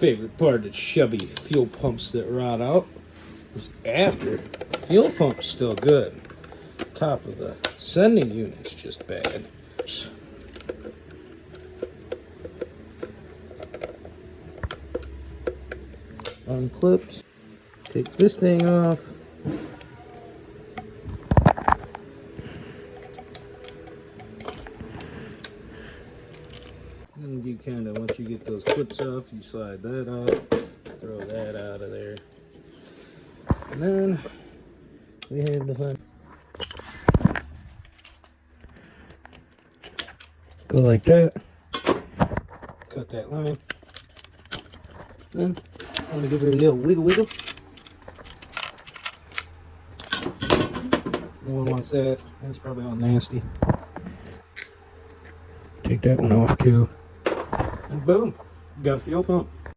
favorite part of Chevy fuel pumps that rot out is after the fuel pump's still good. Top of the sending unit's just bad. Unclipped. Take this thing off. And you kind of, once you get those clips off, you slide that out, throw that out of there. And then we have the fun. Go like that. Cut that line. Then I'm gonna give it a little wiggle. No one wants that. That's probably all nasty. Take that one off too. And boom, got a fuel pump.